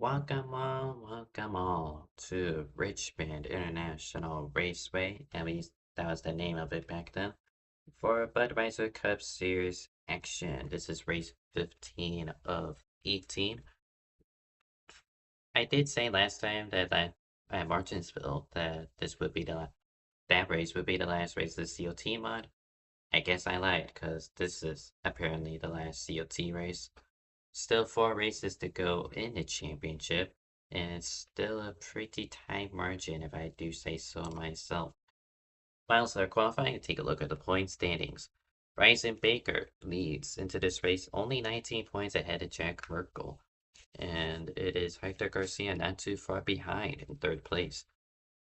Welcome all to Richmond International Raceway. At least that was the name of it back then. For Budweiser Cup Series action. This is race 15 of 18. I did say last time that at Martinsville that that race would be the last race of the COT mod. I guess I lied because this is apparently the last COT race. Still 4 races to go in the championship, and it's still a pretty tight margin if I do say so myself. Miles are qualifying. Take a look at the point standings. Bryson Baker leads into this race, only 19 points ahead of Jack Merkel, and it is Hector Garcia not too far behind in 3rd place.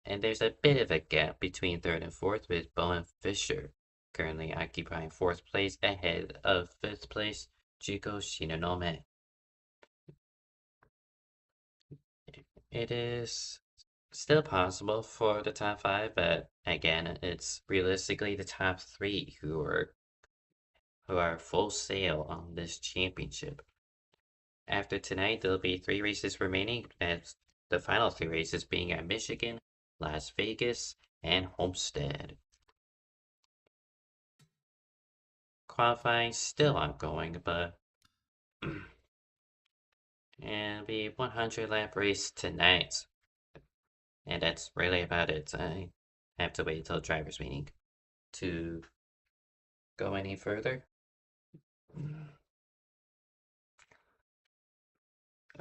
And there's a bit of a gap between 3rd and 4th with Bowen Fisher currently occupying 4th place ahead of 5th place Chico Shinonome. It is still possible for the top 5, but again, it's realistically the top 3 who are full sail on this championship. After tonight, there'll be 3 races remaining, as the final 3 races being at Michigan, Las Vegas, and Homestead. Qualifying still ongoing, but and the 100 lap race tonight. And that's really about it. I have to wait until driver's meeting to go any further.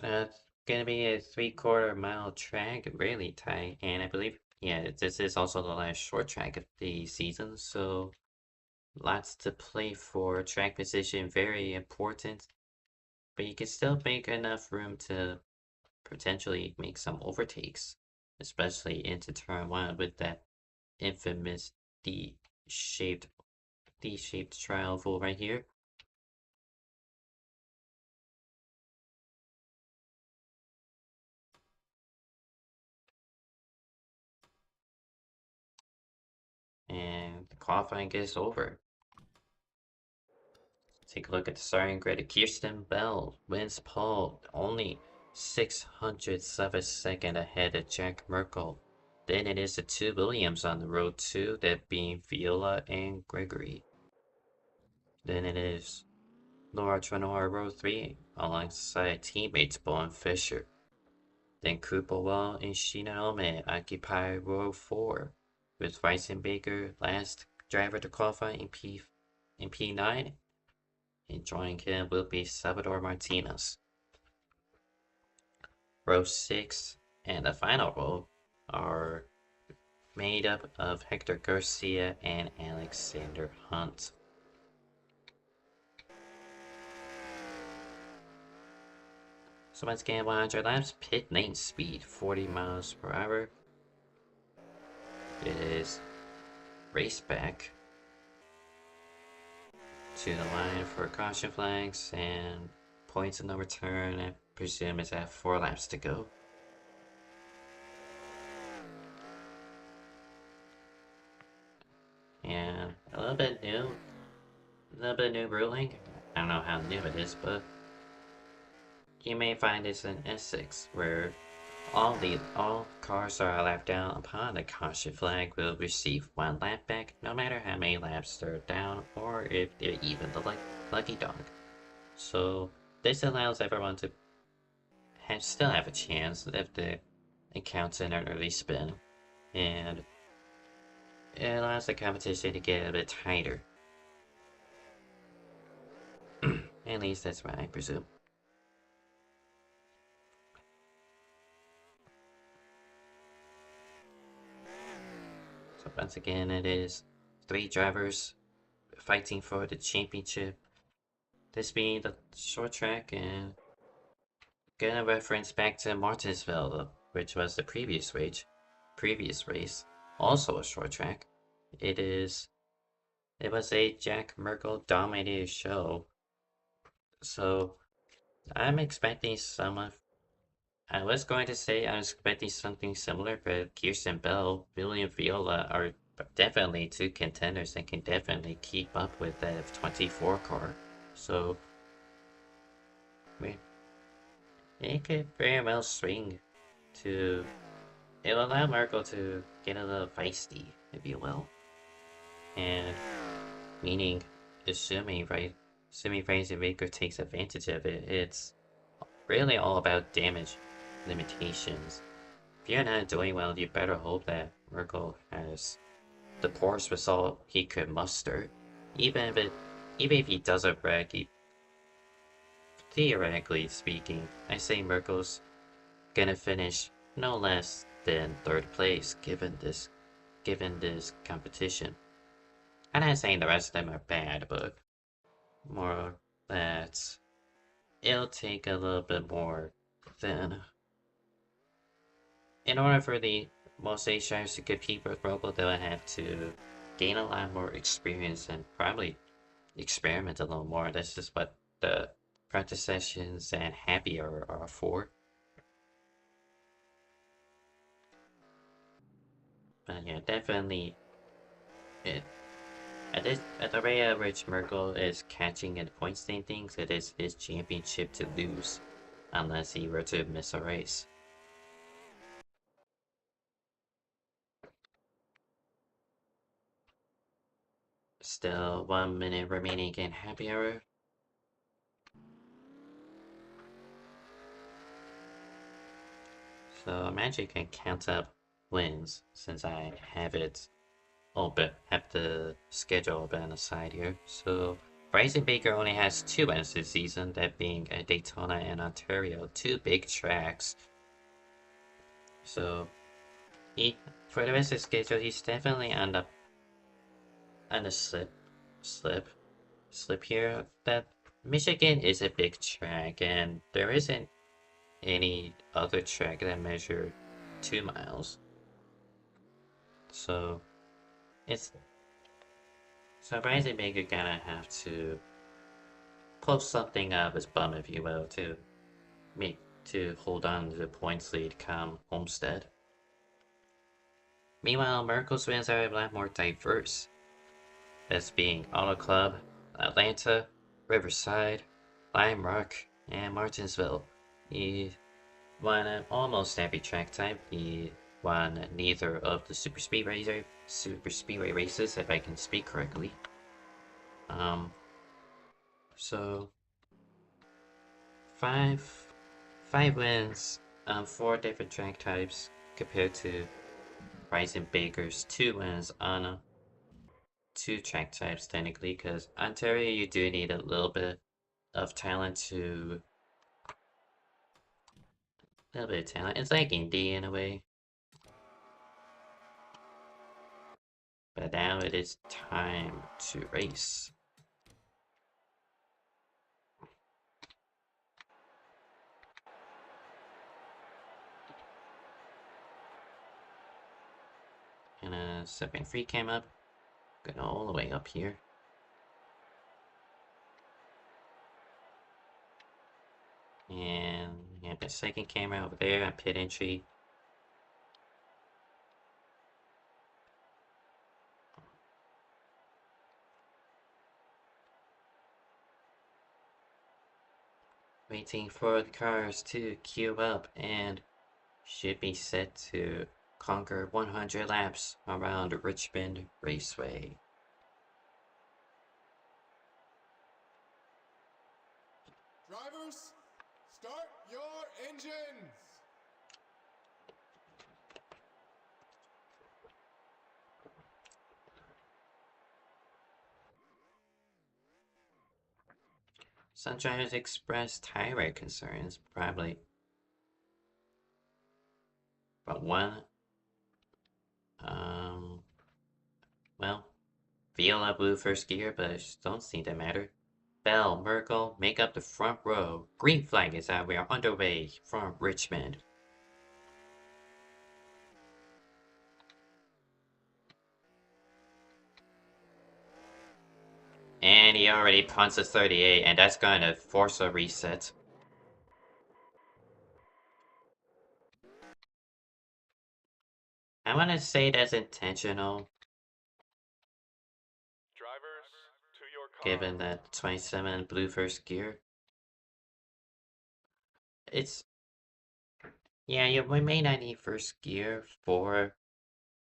It's gonna be a 3/4 mile track, really tight, and I believe, yeah, this is also the last short track of the season, so lots to play for. Track position, very important, but you can still make enough room to potentially make some overtakes, especially into turn 1 with that infamous D-shaped trial oval right here. And the qualifying gets over. Take a look at the starting grid. Kirsten Bell wins pole, only 600th of a second ahead of Jack Merkel. Then it is the 2 Williams on the road 2, that being Viola and Gregory. Then it is Laura Trenor row 3 alongside teammates Bowen Fisher. Then Kupawell and Shinonome occupy row 4, with Baker last driver to qualify in P9, and joining him will be Salvador Martinez. Row 6 and the final row are made up of Hector Garcia and Alexander Hunt. So let's get 100 laps. Pit lane speed 40 miles per hour. It is race back to the line for caution flags and points of no return. I presume it's at 4 laps to go. And a little bit new ruling. I don't know how new it is, but you may find this in Essex, where all cars that are lapped down upon the caution flag will receive 1 lap back, no matter how many laps they're down or if they're even the lucky dog. So this allows everyone to still have a chance if the accounts in an early spin, and it allows the competition to get a bit tighter. At least that's what I presume. So once again, it is 3 drivers fighting for the championship. This being the short track, and gonna reference back to Martinsville, which was the previous race, also a short track. It was a Jack Merkel dominated show, so I'm expecting I was going to say I was expecting something similar, but Kirsten Bell, William Viola are definitely 2 contenders and can definitely keep up with that F24 car. So it could very well swing to. It will allow Merkel to get a little feisty, if you will. And meaning, assuming Fraser Baker takes advantage of it, it's really all about damage limitations. If you're not doing well, you better hope that Merkel has the poorest result he could muster. Even if he doesn't wreck, theoretically speaking, I say Merkel's gonna finish no less than 3rd place given this competition. I'm not saying the rest of them are bad, but more that it'll take a little bit more than in order for the most A drivers to compete with Merkel, they'll have to gain a lot more experience and probably experiment a little more. That's just what the practice sessions and happy are for. But yeah, definitely at the rate at which Merkel is catching in point standings, it is his championship to lose, unless he were to miss a race. Still 1 minute remaining in happy hour. So I'm actually gonna count up wins since I have it open, have the schedule open on the side here. So Bryson Baker only has 2 wins this season, that being at Daytona and Ontario, 2 big tracks. So for the rest of the schedule, he's definitely on the slip here. That Michigan is a big track, and there isn't any other track that measure 2 miles. So Bryson Baker gonna have to post something up his bum, if you will, to hold on to the points lead come Homestead. Meanwhile, Merkel's wins are a lot more diverse. This being Auto Club, Atlanta, Riverside, Lime Rock, and Martinsville. He won almost every track type. He won neither of the super speedway races, if I can speak correctly. So five wins on 4 different track types compared to Bryson Baker's 2 wins on 2 track types technically, because Ontario you do need a little bit of talent to. A little bit of talent. It's like Indy in a way. But now it is time to race. And a 7.3 came up. Going all the way up here. And you have the second camera over there at pit entry. Waiting for the cars to queue up and should be set to conquer 100 laps around Richmond Raceway. Drivers, start your engines! Some drivers expressed tire concerns, probably. But one, well, Viola blue first gear, but it don't seem to matter. Bell, Merkel, make up the front row. Green flag is out. We are underway from Richmond. And he already punts a 38, and that's going to force a reset. I want to say that's intentional, Drivers, to your car. given that 27 blue first gear. It's, yeah, we may not need first gear for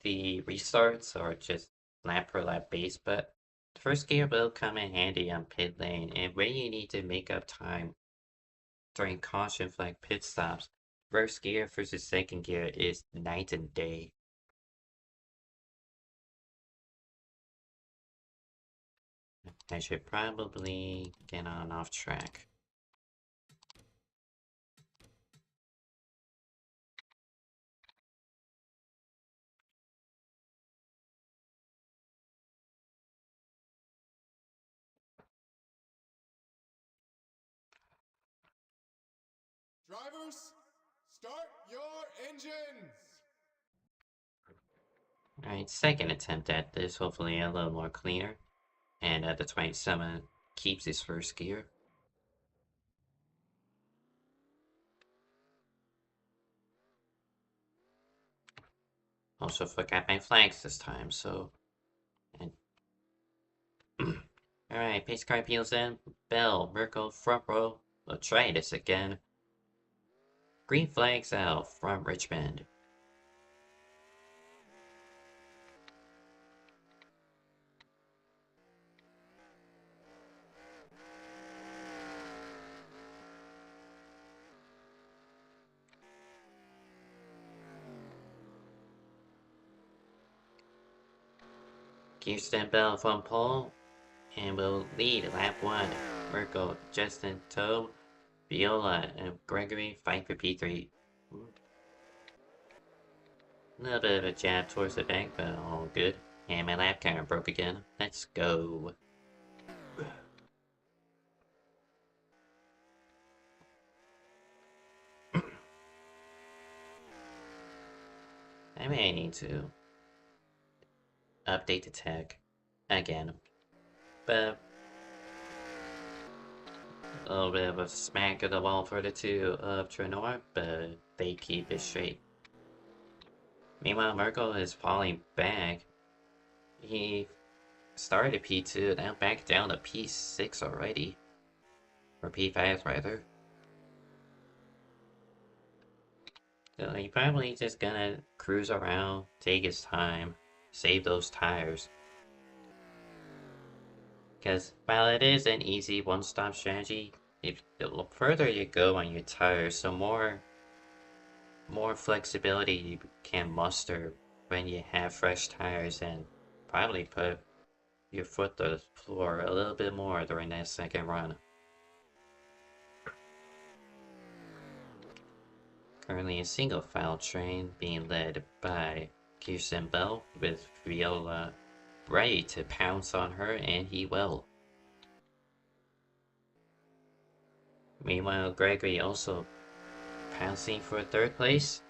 the restarts or just lap per lap base, but first gear will come in handy on pit lane, and when you need to make up time during caution flag pit stops, first gear versus second gear is night and day. I should probably get on off track. Drivers, start your engines. Alright, second attempt at this, hopefully a little more cleaner. And the 27 keeps his first gear. Also forgot my flags this time, so... And alright, pace car peels in. Bell, Merkel, front row. We'll try this again. Green flags out from Richmond. Kirsten Bell from pole, and will lead lap 1. Merkel, Justin, Toe, Viola, and Gregory fight for P3. A little bit of a jab towards the back, but all good. And my lap counter broke again. Let's go. I may need to update the tech again. But a little bit of a smack of the wall for the two of Trenor, but they keep it straight. Meanwhile, Merkel is falling back. He started P2, now back down to P6 already. Or P5 rather. So he probably just gonna cruise around, take his time, save those tires. Because while it is an easy one-stop strategy, if the further you go on your tires, the more flexibility you can muster when you have fresh tires, and probably put your foot to the floor a little bit more during that second run. Currently a single file train being led by Kirsten Bell, with Viola ready to pounce on her, and he will. Meanwhile, Gregory also pouncing for third place.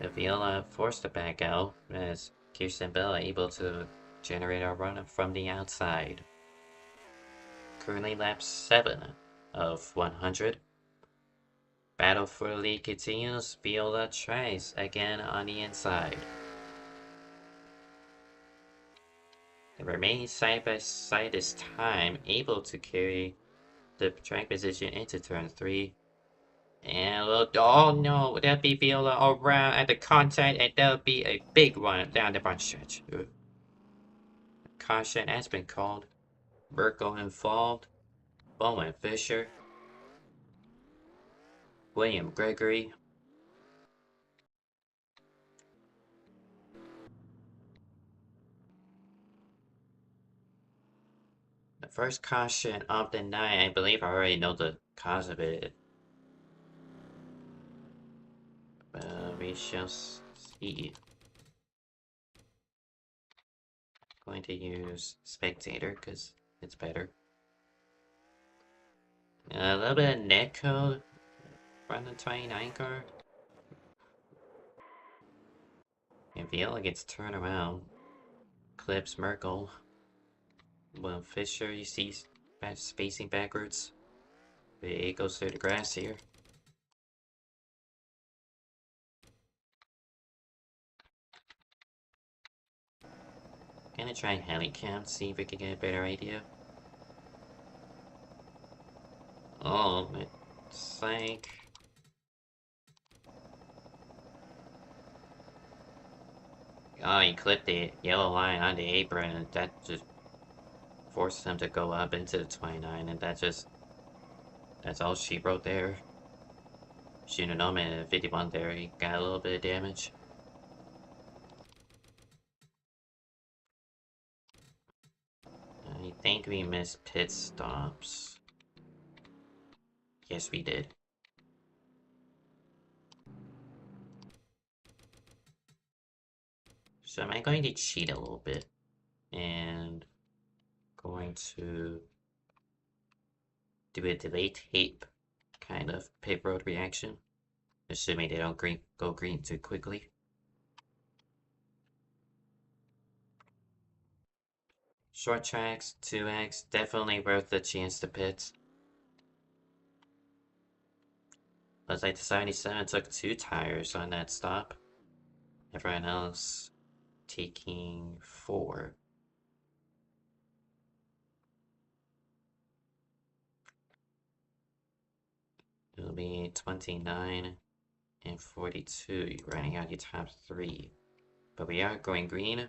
Viola forced to back out as Kirsten Bell able to generate a run from the outside. Currently lap 7 of 100. Battle for the lead continues. Viola tries again on the inside. They remain side by side this time, able to carry the track position into turn 3. And oh no, that'll be Viola around at the contact, and that'll be a big one down the front stretch. Caution has been called. Merkel involved. Bowen Fisher. William Gregory. The first caution of the night, I believe I already know the cause of it. We shall see. going to use spectator because it's better. A little bit of net code from the 29 car. And Viola gets turned around. Clips Merkel. Well, Fisher, you see spacing backwards. It goes through the grass here. Gonna try heli cam, see if we can get a better idea. Oh, it's like... Oh, he clipped the yellow line on the apron, and that just forced him to go up into the 29, and that's all she wrote there. Shouldn't have known at 51 there, he got a little bit of damage. I think we missed pit stops. Yes, we did. So am I going to cheat a little bit? And going to do a delay tape kind of pit road reaction. Assuming they don't go green too quickly. Short tracks, 2x, definitely worth the chance to pit. Looks like the 77 took 2 tires on that stop. Everyone else taking 4. It'll be 29 and 42, running out your top 3. But we are going green.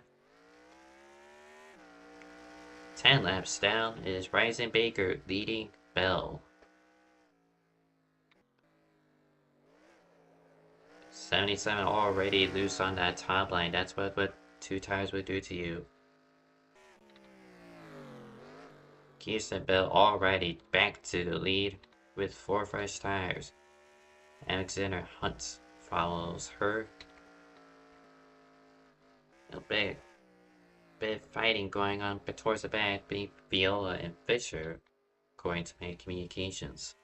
10 laps down is Ryzen Baker leading Bell. 77 already loose on that top line. That's what 2 tires would do to you. Kirsten Bell already back to the lead with 4 fresh tires. Alexander Hunt follows her. A bit of fighting going on towards the back between Viola and Fisher, according to my communications.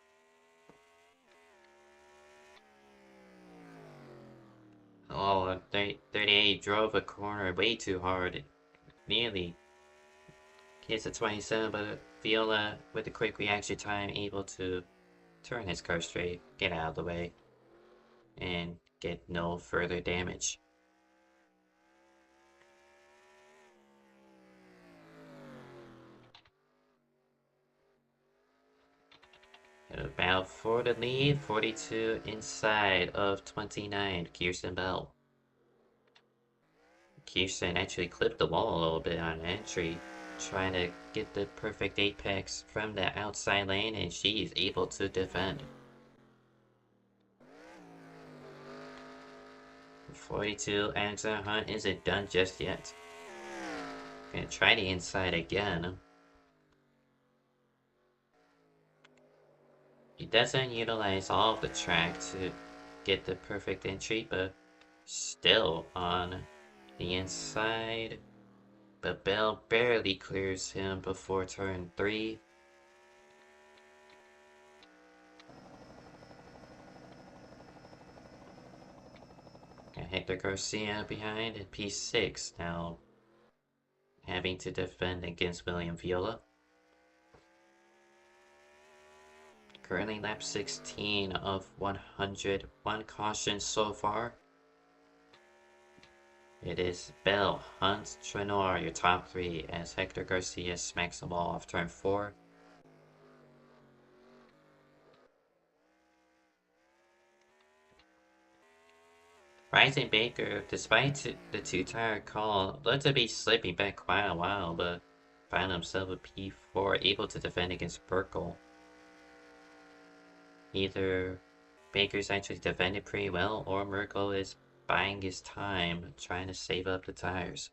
Oh, 38 drove a corner way too hard. Nearly hits a 27, but Viola, with a quick reaction time, able to turn his car straight, get out of the way, and get no further damage. About for the lead, 42 inside of 29, Kirsten Bell. Kirsten actually clipped the wall a little bit on entry, trying to get the perfect apex from the outside lane, and she is able to defend. 42, Alexander Hunt isn't done just yet. Gonna try the inside again. He doesn't utilize all of the track to get the perfect entry, but still on the inside. But Bell barely clears him before turn 3. Got Hector Garcia behind in P6 now, having to defend against William Viola. Currently lap 16 of 100. 1 caution so far. It is Bell, Hunt, Trenor, your top 3, as Hector Garcia smacks the ball off turn 4. Rising Baker, despite the 2-tire call, looked to be slipping back quite a while, but found himself a P4, able to defend against Burkle. Either Baker's actually defended pretty well, or Merkel is buying his time, trying to save up the tires.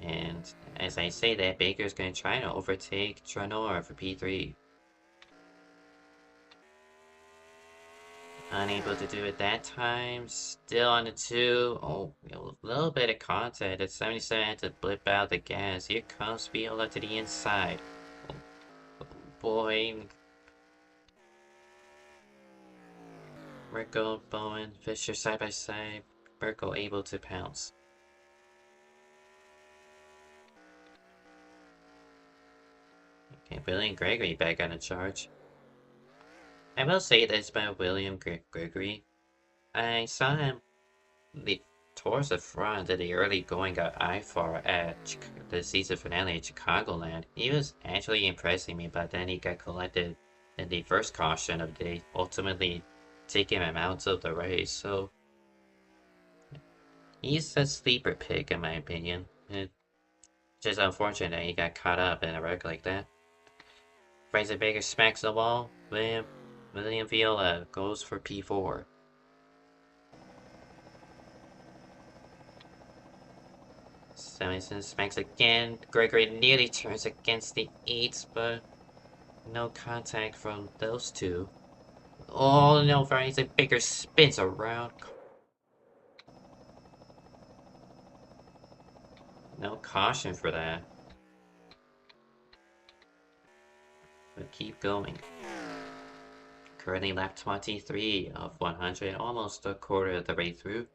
And as I say that, Baker's going to try to overtake Trenor for P3. Unable to do it that time. Still on the 2. Oh, a little bit of contact. The 77 had to blip out the gas. Here comes Viola to the inside. Oh, boy. Merkel, Bowen, Fisher side by side. Merkel able to pounce. Okay, William Gregory back on the charge. I will say this about William Gregory. I saw him towards the front of the early going of IFAR at the season finale at Chicagoland. He was actually impressing me, but then he got collected in the first caution of the day, ultimately taking him out of the race. So he's a sleeper pick in my opinion. It's just unfortunate he got caught up in a wreck like that. Fraser Baker smacks the wall. William Viola goes for P4. Samuelson smacks again. Gregory nearly turns against the 8s, but no contact from those two. Oh no, Fraser Baker spins around. No caution for that. But keep going. Currently lap 23 of 100, almost a quarter of the way through.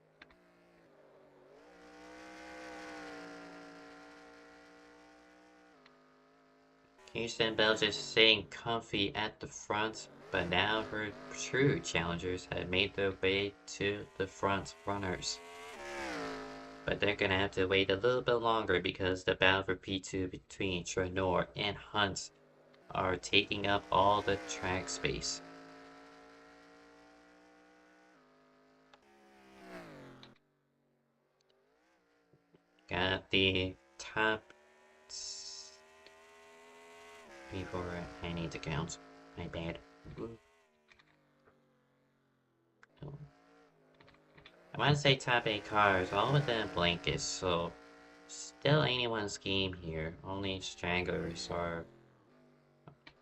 Kirsten Bell just sitting comfy at the front, but now her true challengers have made their way to the front runners. But they're gonna have to wait a little bit longer because the battle for P2 between Trenor and Hunt are taking up all the track space. Got the top. Before I need to count. My bad. I want to say top 8 cars, all within blankets, so still anyone's game here. Only stragglers are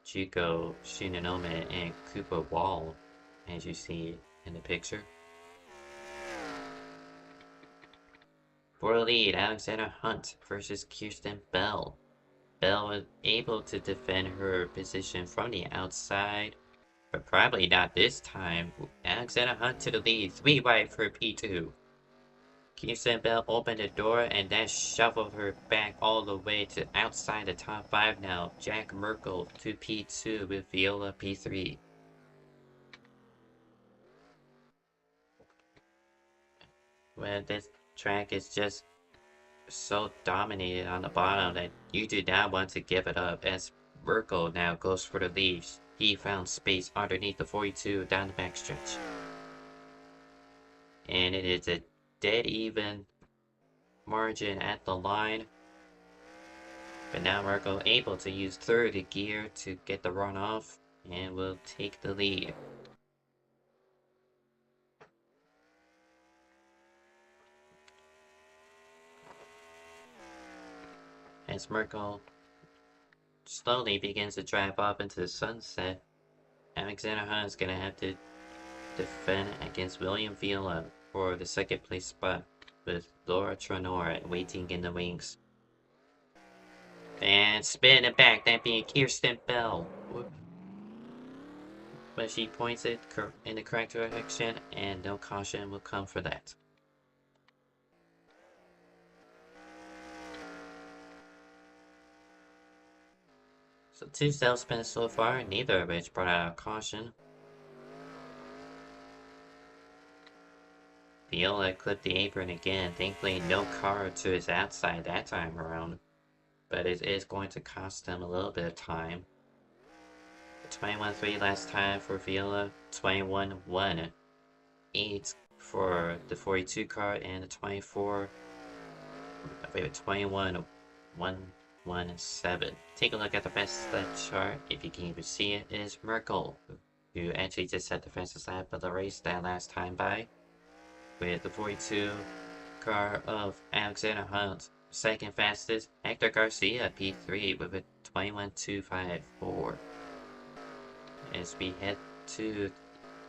Juko, Shinonome, and Koopa Wall, as you see in the picture. For the lead, Alexander Hunt versus Kirsten Bell. Bell was able to defend her position from the outside, but probably not this time. Alexander Hunt to the lead, 3 wide for P2. Kirsten Bell opened the door and that shuffled her back all the way to outside the top 5 now. Jack Merkel to P2 with Viola P3. Well, this track is just so dominated on the bottom that you do not want to give it up as Merkel now goes for the lead. He found space underneath the 42 down the backstretch. And it is a dead even margin at the line. But now Merkel able to use third gear to get the run off and will take the lead. As Merkel slowly begins to drive off into the sunset, Alexander Hunt is going to have to defend against William Viola for the second place spot with Laura Trenor waiting in the wings. And spin it back, that being Kirsten Bell. But she points it in the correct direction and no caution will come for that. So 2 self-spins so far, neither of which brought out a caution. Viola clipped the apron again, thankfully no car to his outside that time around. But it is going to cost him a little bit of time. 21-3 last time for Viola, 21-1. 8 for the 42 car, and the 21-1-1-7. Take a look at the fastest lap chart. If you can even see it, it is Merkel, who actually just set the fastest lap of the race that last time by, with the 42 car of Alexander Hunt. Second fastest, Hector Garcia, P3, with a 21.254. As we head to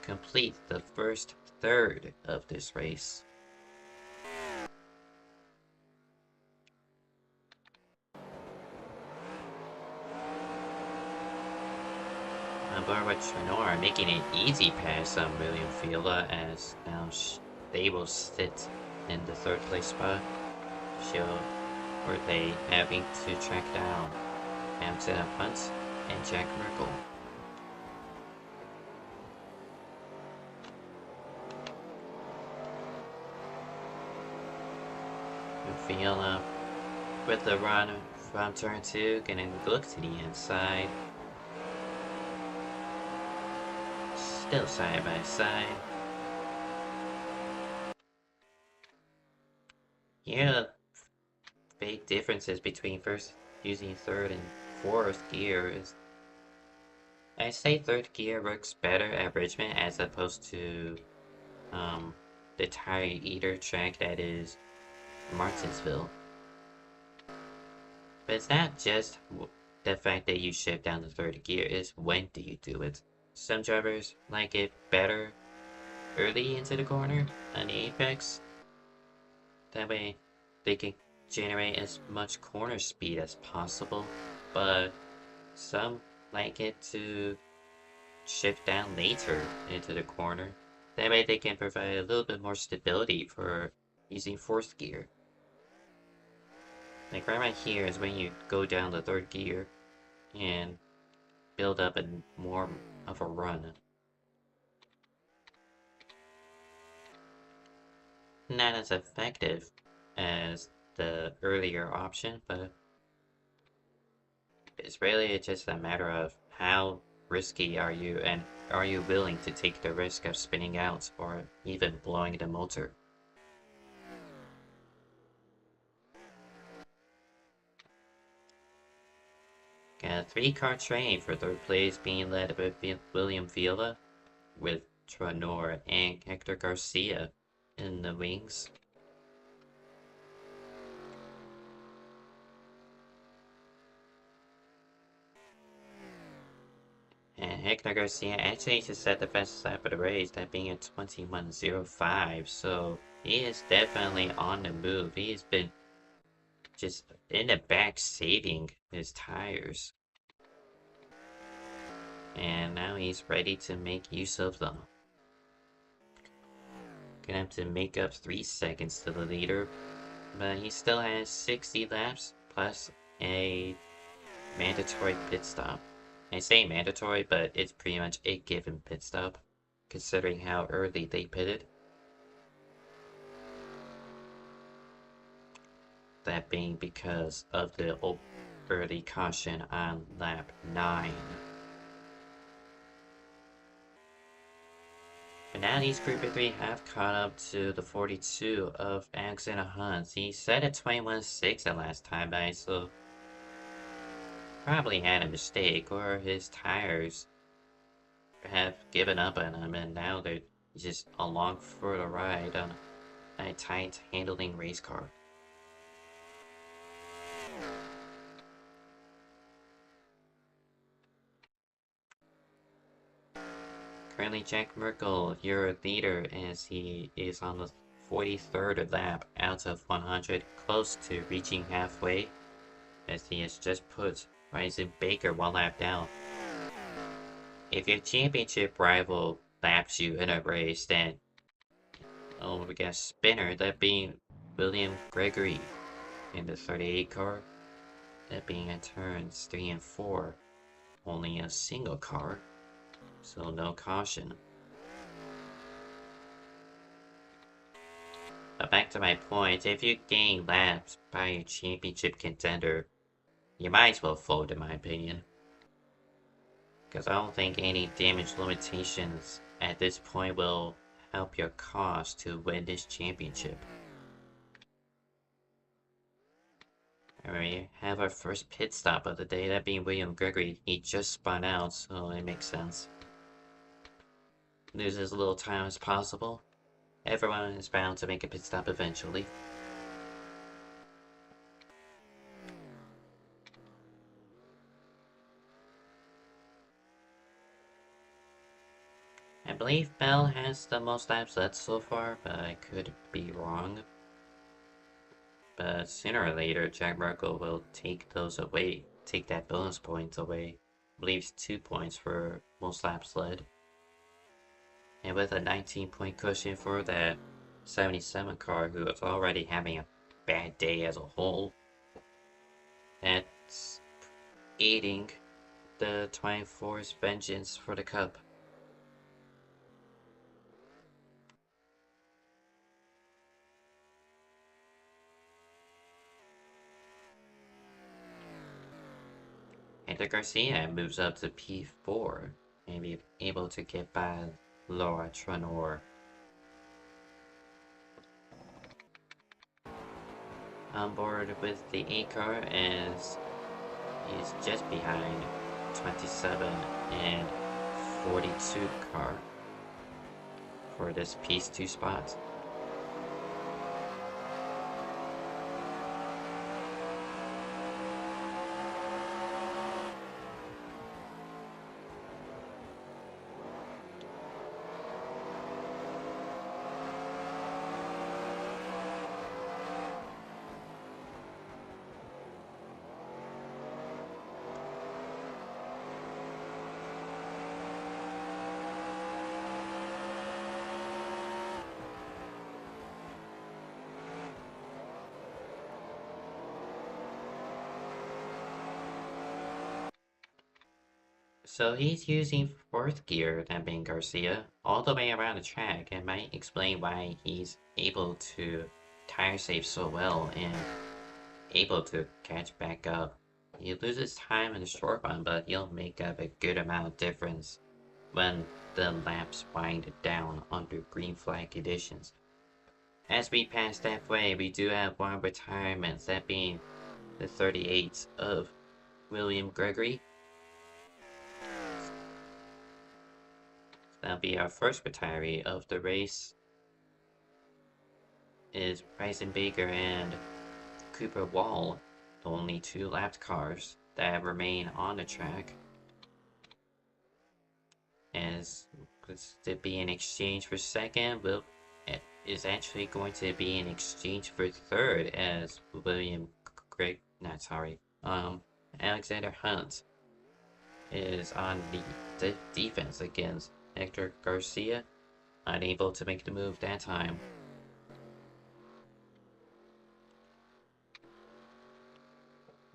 complete the first third of this race. But Richmond making an easy pass on William Fielder as now they will sit in the third place spot. Or they having to track down Amsterdam Hunt and Jack Merkel. Fielder with the run from turn 2, gonna look to the inside. Still side by side. Yeah, big differences between first using third and fourth gear is I say third gear works better at Richmond as opposed to the tire eater track that is Martinsville. But it's not just the fact that you shift down to third gear, is when do you do it. Some drivers like it better early into the corner on the apex. That way they can generate as much corner speed as possible. But some like it to shift down later into the corner. That way they can provide a little bit more stability for using fourth gear. Like right here is when you go down the third gear and build up a more of a run. Not as effective as the earlier option, but it's really just a matter of how risky are you and are you willing to take the risk of spinning out or even blowing the motor. Got a 3-car train for third place being led by William Villa with Tranor and Hector Garcia in the wings. And Hector Garcia actually just set the fastest lap of the race, that being a 21:05. So he is definitely on the move. He's been just in the back saving his tires. And now he's ready to make use of them. Gonna have to make up 3 seconds to the leader, but he still has 60 laps plus a mandatory pit stop. I say mandatory, but it's pretty much a given pit stop, considering how early they pitted. That being because of the early caution on lap 9. But now these Group 3 have caught up to the 42 of Alexander Hunt. He set a 21.6 the last time by, so probably had a mistake, or his tires have given up on him, and now they're just along for the ride on a tight handling race car. Currently, Jack Merkel, your leader, as he is on the 43rd lap out of 100, close to reaching halfway, as he has just put Ryzen Baker 1 lap down. If your championship rival laps you in a race, then we got a spinner, that being William Gregory in the 38 car, that being at turns 3 and 4, only a single car, so no caution. But back to my point, if you gain laps by your championship contender, you might as well fold in my opinion. Because I don't think any damage limitations at this point will help your cause to win this championship. Alright, we have our first pit stop of the day, that being William Gregory. He just spun out, so it makes sense. Lose as little time as possible. Everyone is bound to make a pit stop eventually. believe Bell has the most laps led so far, but I could be wrong. But sooner or later, Jack Merkle will take those away, take that bonus points away. I believe it's 2 points for most laps led. And with a 19-point cushion for that 77 car, who is already having a bad day as a whole, that's aiding the 24's vengeance for the Cup. Hector Garcia moves up to P4 and be able to get by Laura Tranor. On board with the 8 car as he's just behind 27 and 42 car for this P2 spot. So he's using 4th gear, that being Garcia, all the way around the track, and might explain why he's able to tire save so well and able to catch back up. He loses time in the short run, but he'll make up a good amount of difference when the laps wind down under green flag conditions. As we pass halfway, we do have one retirement, that being the 38 of William Gregory. That'll be our first retiree of the race. Is Bryson Baker and Cooper Wall, the only 2 lapped cars that remain on the track. As to be in exchange for second, it is actually going to be in exchange for third, as Alexander Hunt is on the defense against Hector Garcia, unable to make the move that time.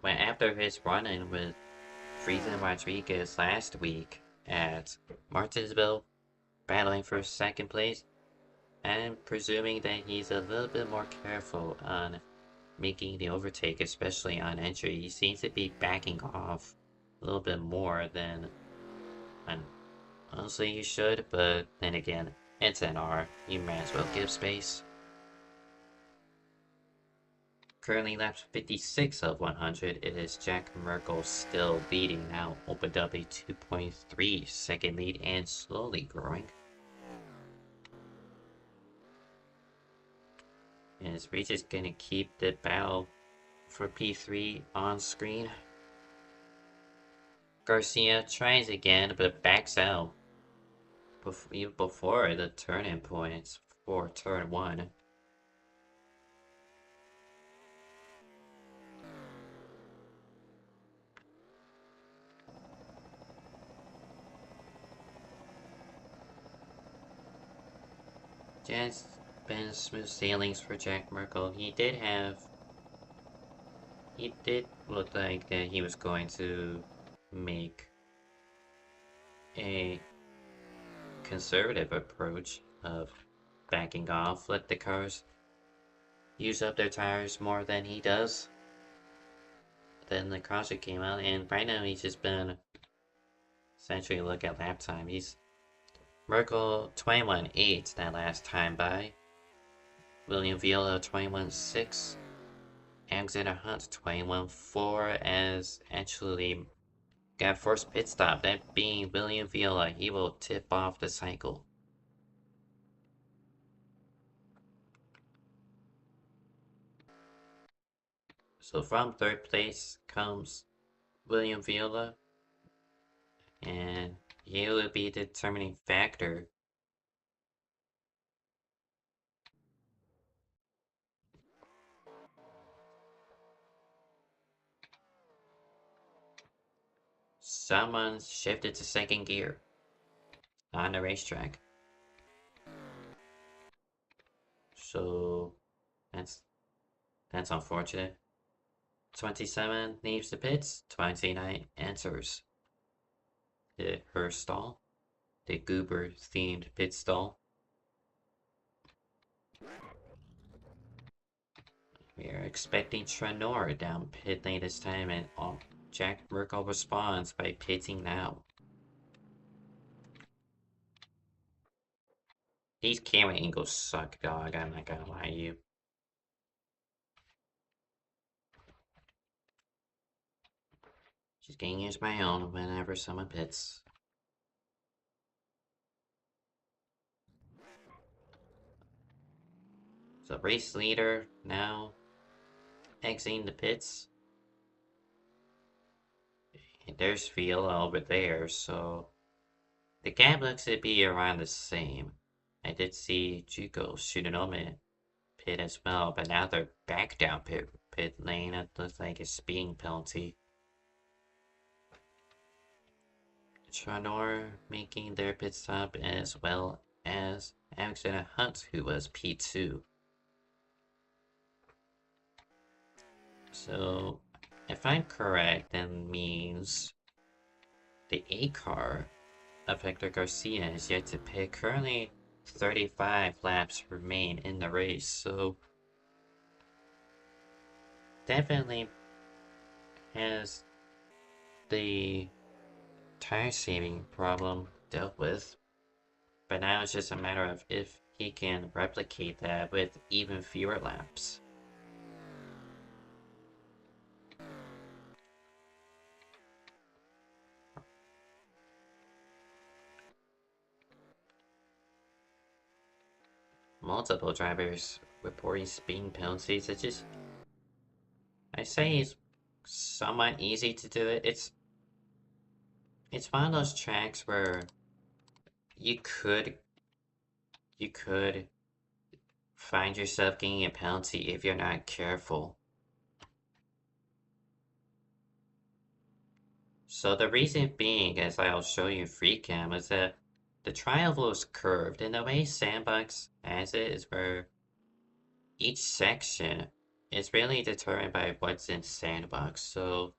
When after his run-in with Friesen Rodriguez last week at Martinsville, battling for second place, and presuming that he's a little bit more careful on making the overtake, especially on entry, he seems to be backing off a little bit more than honestly you should, but then again, it's NR, you might as well give space. Currently lap 56 of 100, it is Jack Merkle still leading, now opened up a 2.3 second lead and slowly growing. Is Reach is gonna keep the battle for P3 on screen. Garcia tries again, but backs out even before the turn-in points for turn 1. Just been smooth sailings for Jack Merkle. He did look like that he was going to make a conservative approach of backing off, let the cars use up their tires more than he does. Then the caution came out, and right now he's just been essentially look at lap time. He's Merkle 21.8 that last time by. William Viola 21.6. Alexander Hunt 21.4 as actually got first pit stop, that being William Viola. He will tip off the cycle. So from third place comes William Viola, and he will be the determining factor Someone shifted to second gear on the racetrack. So that's unfortunate. 27 leaves the pits, 29 enters her stall, the Goober themed pit stall. We are expecting Trenor down pit lane this time, and Jack Merkel responds by pitting now. These camera angles suck, dog. I'm not gonna lie to you. Just gonna use my own whenever someone pits. So race leader now exiting the pits. And there's Viola over there, so the gap looks to be around the same. I did see Juko shooting on it pit as well, but now they're back down pit lane. It looks like a speeding penalty. Tranor making their pit stop as well as Alexander Hunt, who was P2. So, if I'm correct, that means the A car of Hector Garcia is yet to pit. Currently, 35 laps remain in the race, so definitely has the tire saving problem dealt with. But now it's just a matter of if he can replicate that with even fewer laps. Multiple drivers reporting speeding penalties. It's just, I say it's somewhat easy to do it. It's one of those tracks where you could find yourself getting a penalty if you're not careful. So the reason being, as I'll show you in free cam, is that the tri-oval is curved, and the way Sandbox has it is where each section is really determined by what's in Sandbox. So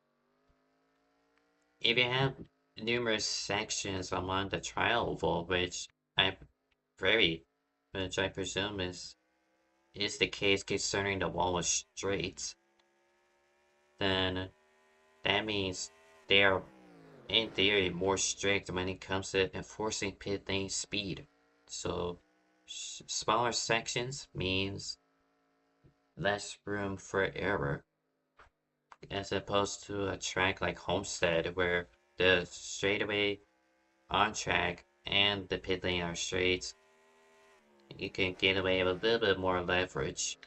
if you have numerous sections along the tri-oval, which I presume is the case concerning the wall of straights, then that means they are, in theory, more strict when it comes to enforcing pit lane speed. So, smaller sections means less room for error, as opposed to a track like Homestead, where the straightaway on track and the pit lane are straight. You can get away with a little bit more leverage,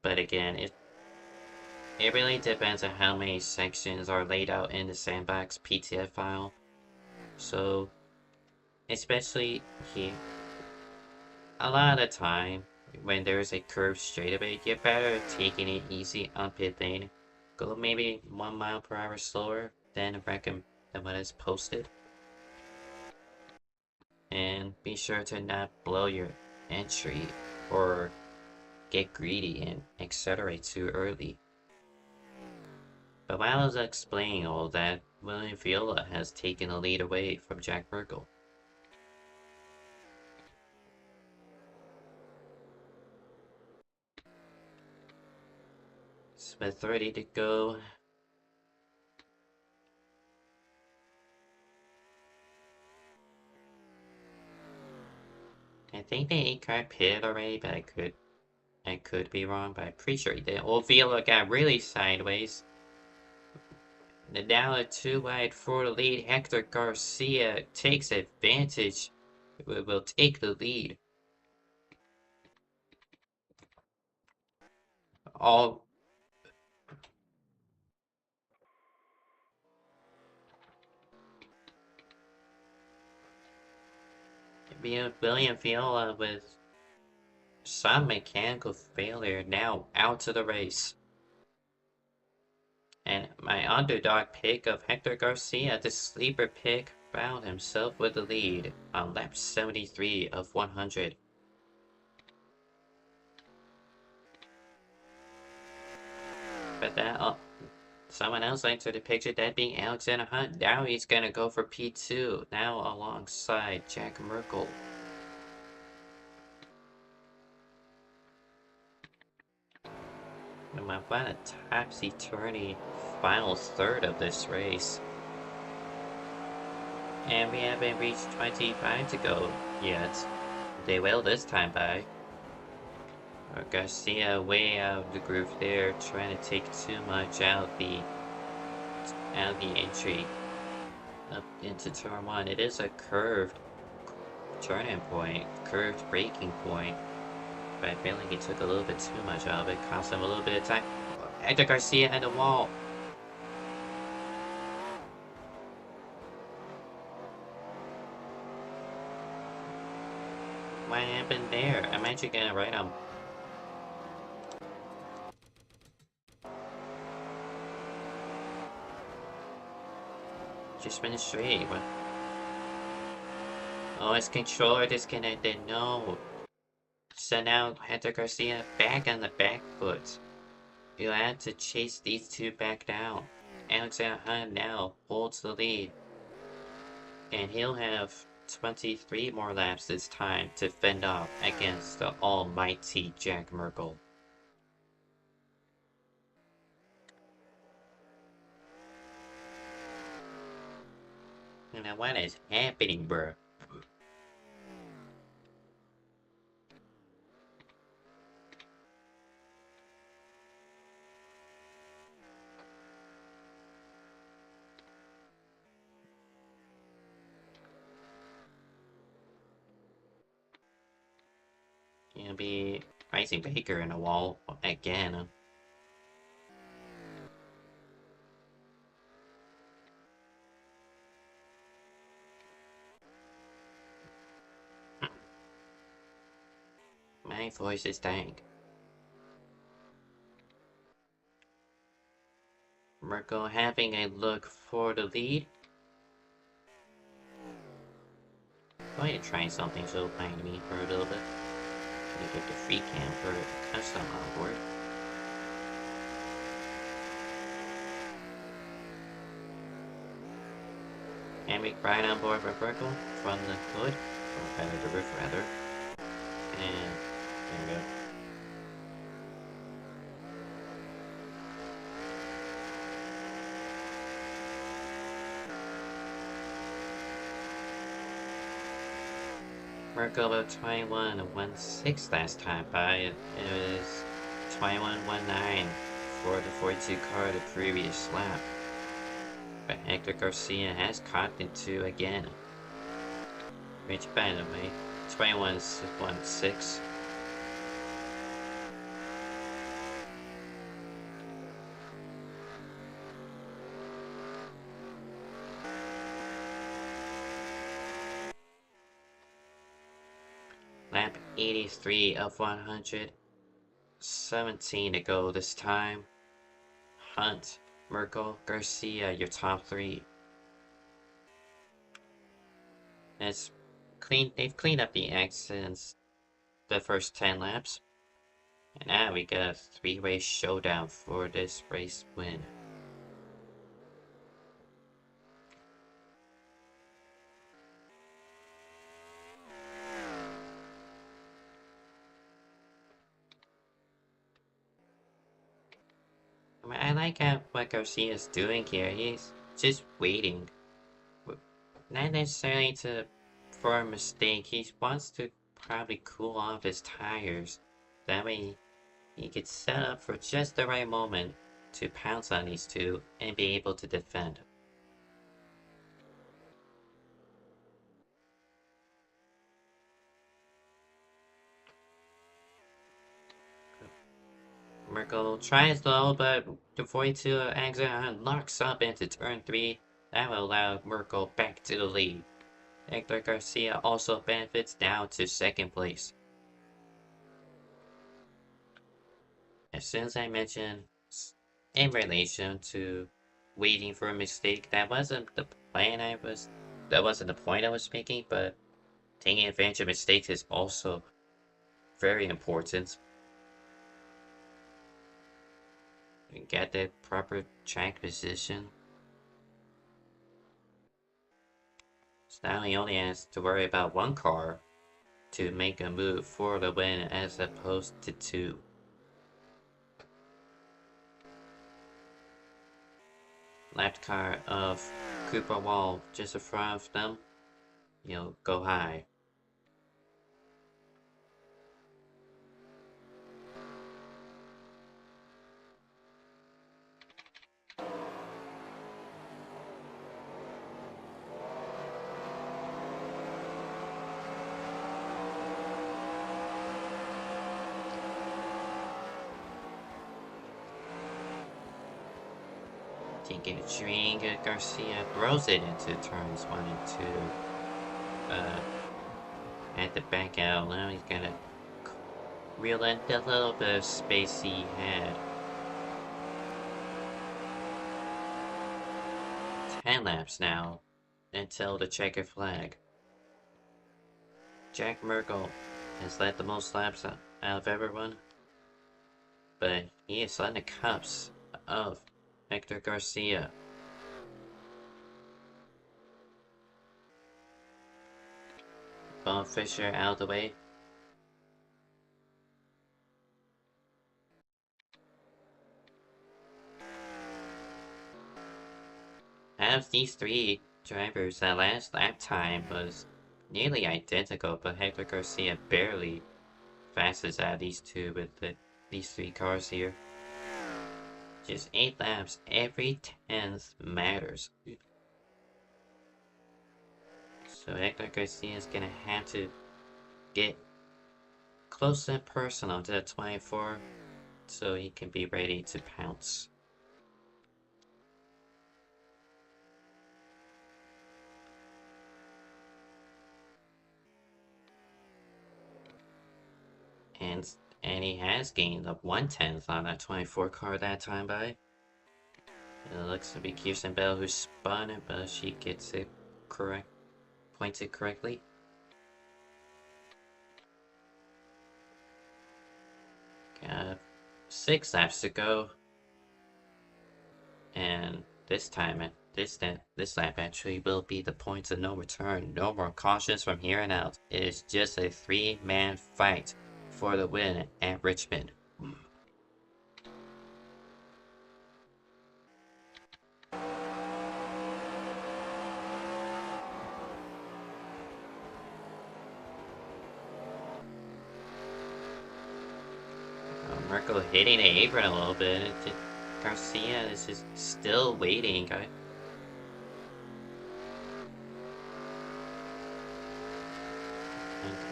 but again, it really depends on how many sections are laid out in the Sandbox PTF file. So, especially here, a lot of the time, when there's a curved straightaway, you're better taking it easy on pit lane. Go maybe 1 mile per hour slower than what is posted. And be sure to not blow your entry or get greedy and accelerate too early. But while I was explaining all that, William Viola has taken the lead away from Jack Merkel. Smith ready to go. I think the 8-car pitted already, but I could be wrong, but I'm pretty sure he did. Well, Viola got really sideways. Now a 2 wide for the lead. Hector Garcia takes advantage. Will take the lead. All William Viola with some mechanical failure now out of the race. And my underdog pick of Hector Garcia, the sleeper pick, found himself with the lead on lap 73 of 100. But someone else entered the picture, that being Alexander Hunt. Now he's gonna go for P2, now alongside Jack Merkel. What a topsy-turvy final third of this race. And we haven't reached 25 to go yet. They will this time by. Garcia way out of the groove there, trying to take too much out of the entry up into turn 1. It is a curved turning point, curved braking point. But I feel like he took a little bit too much out of it, cost him a little bit of time. Hector Garcia and the wall. What happened there? I'm actually gonna write him. Just went straight. What? Oh, his controller disconnected. No. So now Hector Garcia back on the back foot. You'll have to chase these two back down. Alexander Hunt now holds the lead. And he'll have 23 more laps this time to fend off against the almighty Jack Merkel. Now what is happening, bro? Gonna be Racing Baker in a wall again. My voice is dying. Merkel having a look for the lead. Going to try something so behind me for a little bit. Gonna get the free cam for custom on board. And we right on board with Merkel from the hood, or rather the roof rather. And there we go. Merkel about 21.16 last time by. It was 21.19 for the 42 car the previous lap. But Hector Garcia has caught into again. Which by the way, 21.16. Lap 83 of 100. 17 to go this time. Hunt, Merkel, Garcia, your top three. They've cleaned up the accidents the first 10 laps. And now we got a three-way showdown for this race win. I like what Garcia's doing here. He's just waiting. Not necessarily for a mistake. He wants to probably cool off his tires. That way he could set up for just the right moment to pounce on these two and be able to defend. Merkel tries low, but the 42 exit locks up into turn 3. That will allow Merkel back to the lead. Hector Garcia also benefits down to second place. As soon as I mention in relation to waiting for a mistake. That wasn't the that wasn't the point I was making, but taking advantage of mistakes is also very important. Get the proper track position. So now he only has to worry about one car to make a move for the win as opposed to two. Left car of Cooper Wall just in front of them. Go high. Taking a drink, Garcia throws it into turns 1 and 2. At the back out, now he's gonna reel in the little bit of space he had. 10 laps now until the checker flag. Jack Merkel has led the most laps out of everyone, but he is on the cups of Hector Garcia. Bob Fisher out of the way. Out of these three drivers, that last lap time was nearly identical, but Hector Garcia barely fastest out of these two with these three cars here. Just 8 laps, every 10th matters. So Hector Garcia is gonna have to get close and personal to the 24 so he can be ready to pounce. And he has gained up 1/10 on that 24 car that time by. It looks to be Kirsten Bell who spun it, but she gets it correct, points it correctly. Got 6 laps to go, and this time, this lap actually will be the point of no return. No more cautions from here on out. It is just a 3-man fight for the win at Richmond. Merkel hitting the apron a little bit. Garcia is just still waiting. And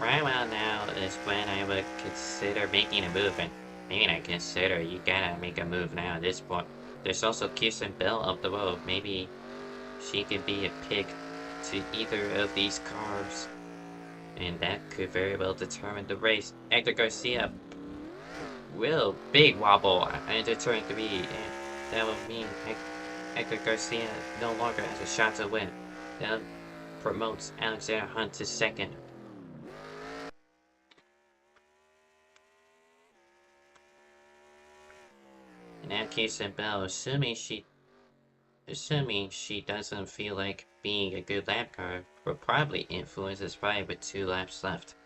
right about now is when I would consider making a move, and maybe not consider, you gotta make a move now at this point. There's also Kirsten Bell up the road. Maybe she could be a pick to either of these cars, and that could very well determine the race. Hector Garcia will big wobble into turn 3, and that will mean Hector Garcia no longer has a shot to win. That promotes Alexander Hunt to second. And now Kirsten Bell, assuming she doesn't feel like being a good lap car, will probably influence his fight with 2 laps left.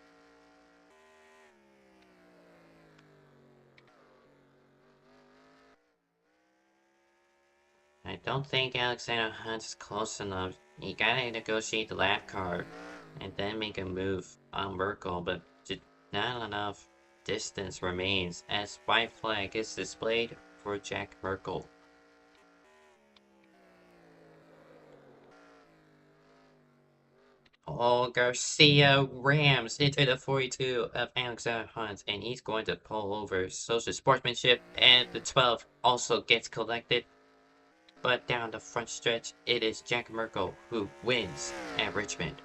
I don't think Alexander Hunt's close enough. You gotta negotiate the lap car and then make a move on Merkel, but just not enough distance remains as white flag is displayed for Jack Merkel. Oh, Garcia rams into the 42 of Alexander Hunt, and he's going to pull over social sportsmanship, and the 12 also gets collected. But down the front stretch, it is Jack Merkel who wins at Richmond.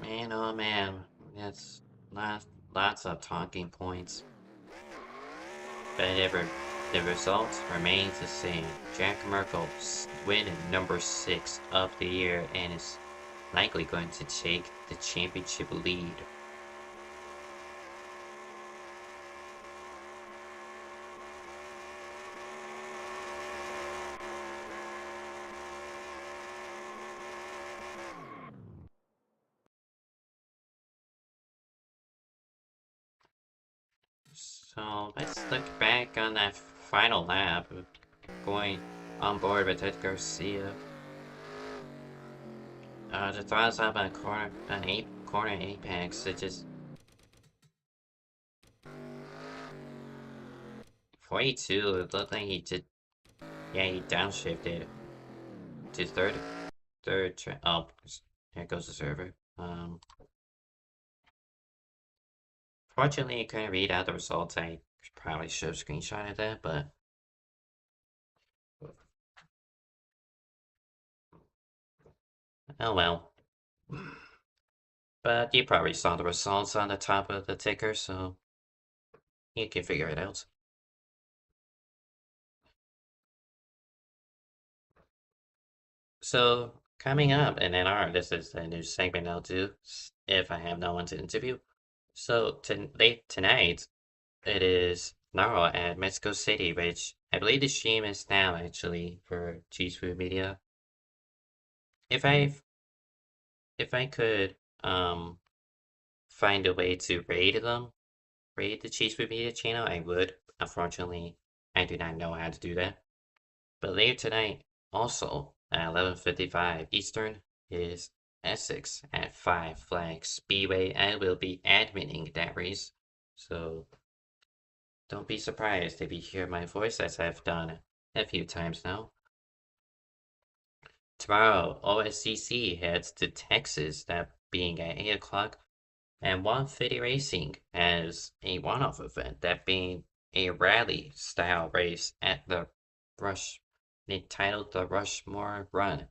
Man, oh man, that's lots of talking points. But the result remains the same. Jack Merkel winning number 6 of the year and is likely going to take the championship lead. So let's look back on that final lap, going on board with Ed Garcia. The throws up on corner apex. It just 42. It looked like he did. Yeah, he downshifted to third. Oh, here goes the server. Fortunately, I couldn't read out the results. I probably should have screenshotted that, but oh well. But you probably saw the results on the top of the ticker, so you can figure it out. So, coming up in NR, this is a new segment I'll do if I have no one to interview. So, late tonight, it is Naro at Mexico City, which I believe the stream is now actually for Cheese Food Media. If I could find a way to raid the Cheese Food Media channel, I would. Unfortunately, I do not know how to do that. But later tonight, also at 11:55 Eastern, is Essex at 5 Flag Speedway. I will be adminning that race, so don't be surprised if you hear my voice as I've done a few times now. Tomorrow, OSCC heads to Texas, that being at 8 o'clock, and 150 Racing has a one-off event, that being a rally-style race at the Rush, entitled the Rushmore Run.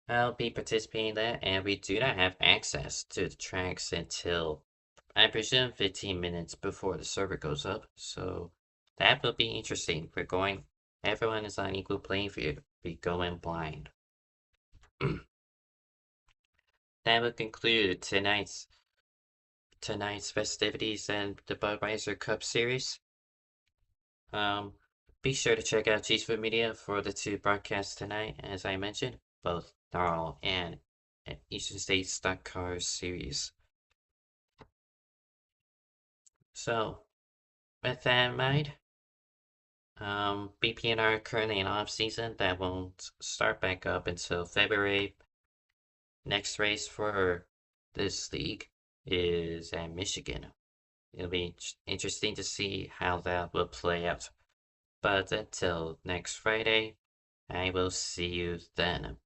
I'll be participating in that, and we do not have access to the tracks until, I presume, 15 minutes before the server goes up, so that will be interesting. Everyone is on equal playing field. We go in blind. That will conclude tonight's festivities and the Budweiser Cup Series. Be sure to check out Cheese Food Media for the 2 broadcasts tonight, as I mentioned, both Darl and Eastern States Stock Cars Series. So, with that in mind, BPNR currently in off season. That won't start back up until February. Next race for this league is at Michigan. It'll be interesting to see how that will play out. But until next Friday, I will see you then.